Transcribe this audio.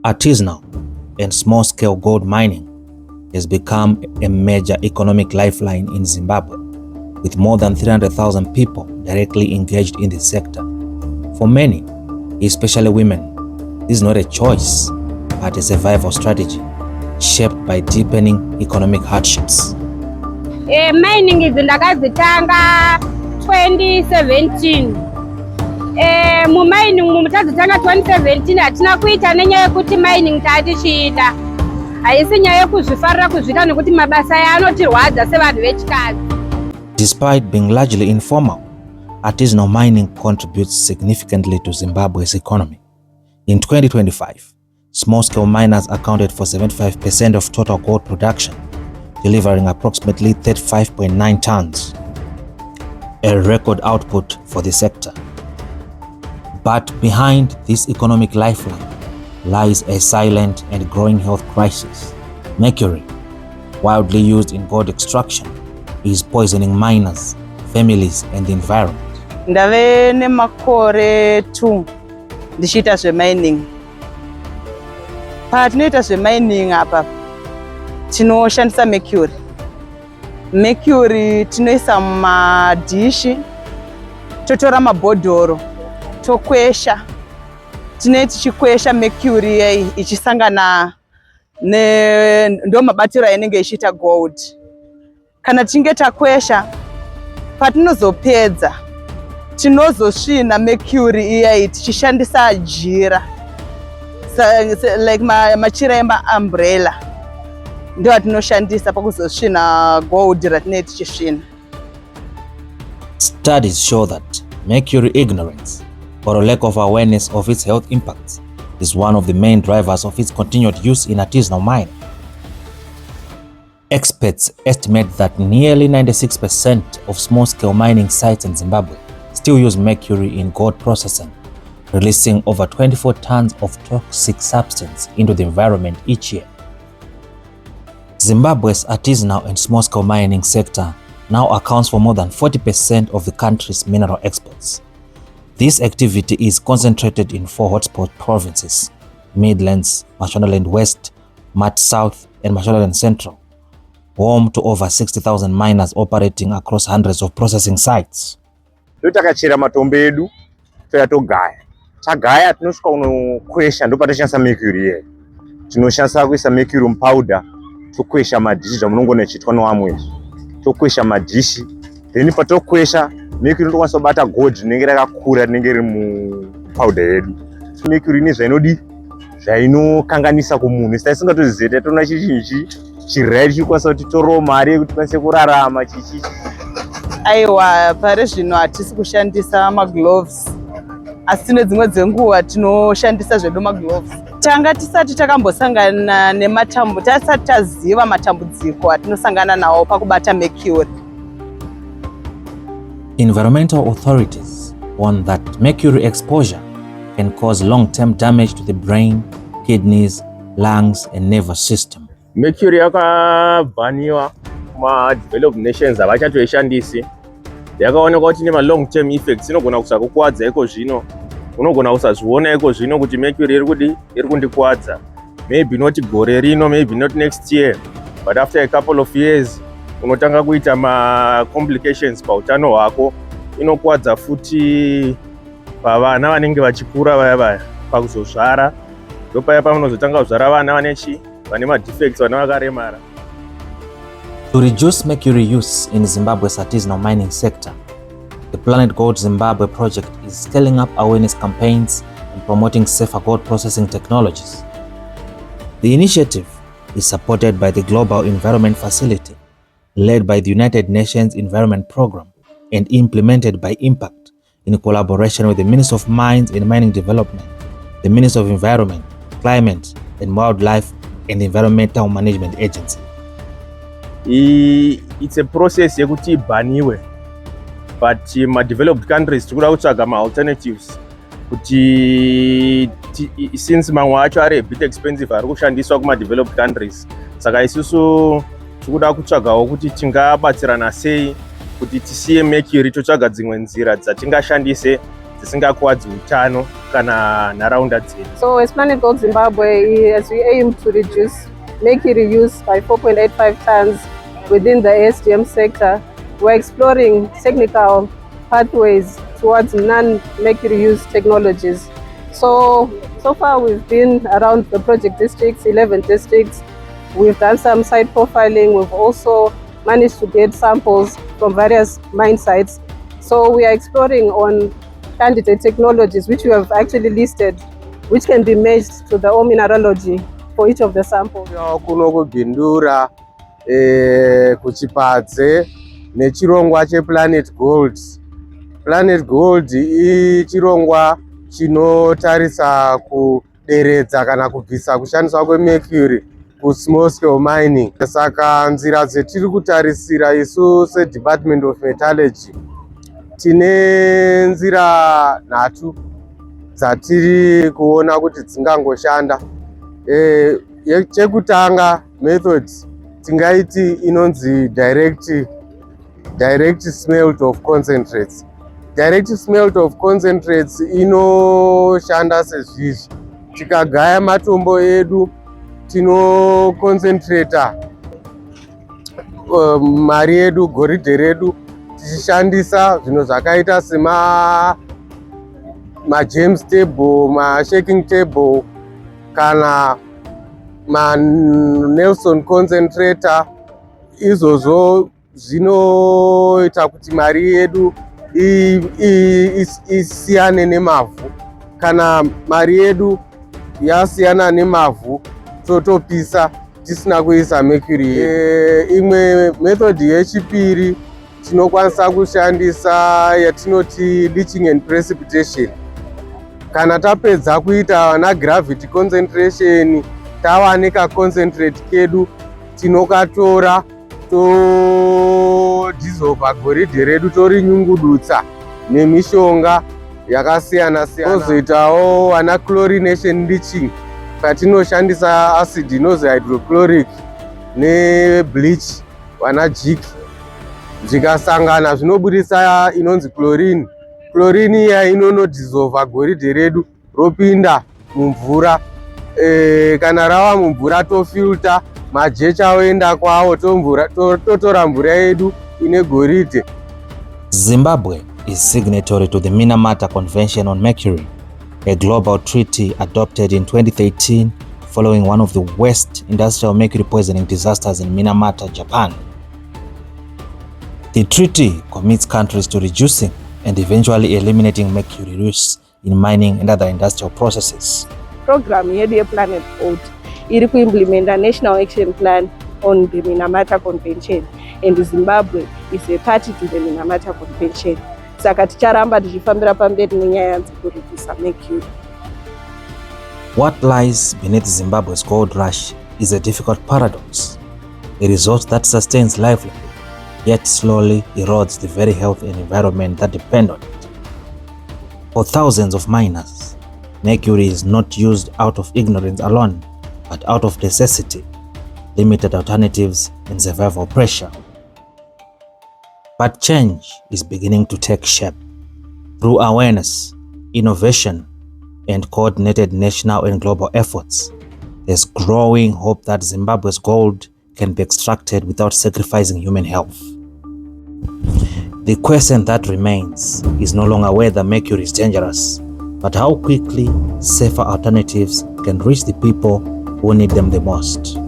Artisanal and small-scale gold mining has become a major economic lifeline in Zimbabwe, with more than 300,000 people directly engaged in the sector. For many, especially women, this is not a choice, but a survival strategy shaped by deepening economic hardships. Mining is ndakazitanga 2017. Mining mutadzitanga 2017 hatina kuita nenyaya yekuti mining tatichiita. Haisi nyaya yekuzvifarira kuzviita nekuti mabasa anotirwadza sevanhu vechikadzi. Despite being largely informal, artisanal mining contributes significantly to Zimbabwe's economy. In 2025, small-scale miners accounted for 75% of total gold production, delivering approximately 35.9 tons, a record output for the sector. But behind this economic lifeline lies a silent and growing health crisis. Mercury, widely used in gold extraction, is poisoning miners, families, and the environment. Ndave nemakore 2 ndichiita zvemining. Patinoita zvemining apa tinoshandisa mercury. Mercury tinoisa mumadhishi, totora mabhodhoro, tokwesha. Tinenge tichikwesha mercury ichisangana ndo mabatiro ainenge ichiita gold. Kana tinge takwesha, patinozopedza tinozosvina mercury iyai tichishandisa jira, like machira ema-umbrella, ndio atinoshandisa pakuzosvina gold ratinenge tichisvina. Studies show that mercury ignorance or a lack of awareness of its health impacts is one of the main drivers of its continued use in artisanal mining. Experts estimate that nearly 96% of small-scale mining sites in Zimbabwe still use mercury in gold processing, releasing over 24 tons of toxic substance into the environment each year. Zimbabwe's artisanal and small-scale mining sector now accounts for more than 40% of the country's mineral exports. This activity is concentrated in 4 hotspot provinces: Midlands, Mashonaland West, Mat South, and Mashonaland Central, home to over 60,000 miners operating across hundreds of processing sites. Takachera matombo edu togaya. Tagaya tinosvika unokwesha ndo patashandisa mercury ye. Tinoshandisa kuisa mercury powder, tokwesha madhishi zvamunongona ichiitwa nevamwe. Tokwesha madhishi, then patokwesha mercury ndokwanisa kubata gold rinenge rakakura rinenge riri mupowder yedu. Mercury ine zvainodi zvainokanganisa kumunhu, saka isingatozive tatona chichinji chirai chikwanisa kuti torowo mari yekuti tikwanise kurarama chichi. Aiwa, pari zvino hatisi kushandisa magloves, asi nedzimwe dzenguva tinoshandisa zvedu magloves. Tanga tisati takambosangana nematambudziko, tasati taziva matambudziko atinosangana nawo pakubata mercury. Environmental authorities warn that mercury exposure can cause long-term damage to the brain, kidneys, lungs, and nervous system. Mercury yakabhaniwa kuma-developed nations havachatoishandisi. Yakaonekwa kuti ine long-term effects, inogona kusakukuwadza iko zvino. Unogona kusazviona iko zvino kuti mercury iri kundikuwadza. Maybe not gore rino, maybe not next year, but after a couple of years unotanga kuita ma-complications pautano hwako. Inokuwadza futi pavana vanenge vachikura vaya pakuzozvara. Ndopaya pamunozotanga kuzvara vana vane ma-defects, vana vakaremara. To reduce mercury use in Zimbabwe's artisanal mining sector, the planetGOLD Zimbabwe project is scaling up awareness campaigns and promoting safer gold processing technologies. The initiative is supported by the Global Environment Facility, led by the United Nations Environment Programme, and implemented by Impact in collaboration with the Ministry of Mines and Mining Development, the Ministry of Environment, Climate and Wildlife, and the Environmental Management Agency. It's a process yekuti ibhaniwe, but ma-developed countries tikuda kutsvaga ma-alternatives kuti since mamwe acho ari a bit expensive ari kushandiswa kuma-developed countries. Saka isusu tikuda kutsvagawo kuti tingabatsirana sei kuti tisiye mercury, totsvaga dzimwe nzira dzatingashandise dzisingakuwadzi utano kana nharaunda dzedu. So as planetGOLD Zimbabwe, as we aim to reduce mercury use by 4.85 tons within the ASDM sector, we're exploring technical pathways towards non-mercury use technologies. So far we've been around the project districts, 11 districts. We've done some site profiling. We've also managed to get samples from various mine sites. So we are exploring on candidate technologies which we have actually listed, which can be matched to the ore mineralogy for each of the samples. Kunokubhindura kuchipadze nechirongwa chePlanetGOLD. PlanetGOLD ichirongwa chinotarisa kuderedza kana kubvisa kushandiswa kwemercury kusmall scale mining. Saka nzira dzetiri kutarisira isu seDepartment of Metallurgy tine nzira nhatu dzatiri kuona kuti dzingangoshanda. Chekutanga method tingaiti inonzi direct smelt of concentrates. Direct smelt of concentrates inoshanda sezvizvi: tikagaya matombo edu tinoconcentrata mari yedu, goridhe redu, tichishandisa zvinhu zvakaita sema-James table, ma-shaking table kana ma-Nelson concentrator. Izvozvo zvinoita kuti mari yedu isiyane nemavhu. Kana mari yedu yasiyana nemavhu totopisa tisina kuisa mercury. Imwe method yechipiri tinokwanisa kushandisa yatinoti leaching and precipitation. Kana tapedza kuita na gravity concentration, tawanika concentrate kedu, tinokatora todhisolva goridhe redu torinyungudutsa nemishonga yakasiyana siyana. Tozoitawo wana chlorination leaching patinoshandisa acid inozi hydrochloric nebleach wana jik, zvikasangana zvinobudisa inonzi chlorine. Chlorine iya inonodhisolva goridhe redu ropinda mumvura. Kana rava mumvura tofilter, majecha oenda kwawo, totora mvura yedu ine goridhe. Zimbabwe is signatory to the Minamata Convention on Mercury, a global treaty adopted in 2013 following one of the worst industrial mercury poisoning disasters in Minamata, Japan. The treaty commits countries to reducing and eventually eliminating mercury use in mining and other industrial processes. Program yedu yePlanetGOLD iri kuimplementa National Action Plan on the Minamata Convention, and Zimbabwe is a party to the Minamata Convention. Saka ticharamba tichifambira pamberi nenyaya dzekuredusa mercury. What lies beneath Zimbabwe's gold rush is a difficult paradox, a resource that sustains livelihood, yet slowly erodes the very health and environment that depend on it. For thousands of miners, mercury is not used out of ignorance alone, but out of necessity, limited alternatives, and survival pressure. But change is beginning to take shape. Through awareness, innovation, and coordinated national and global efforts, there's growing hope that Zimbabwe's gold can be extracted without sacrificing human health. The question that remains is no longer whether mercury is dangerous, but how quickly safer alternatives can reach the people who need them the most.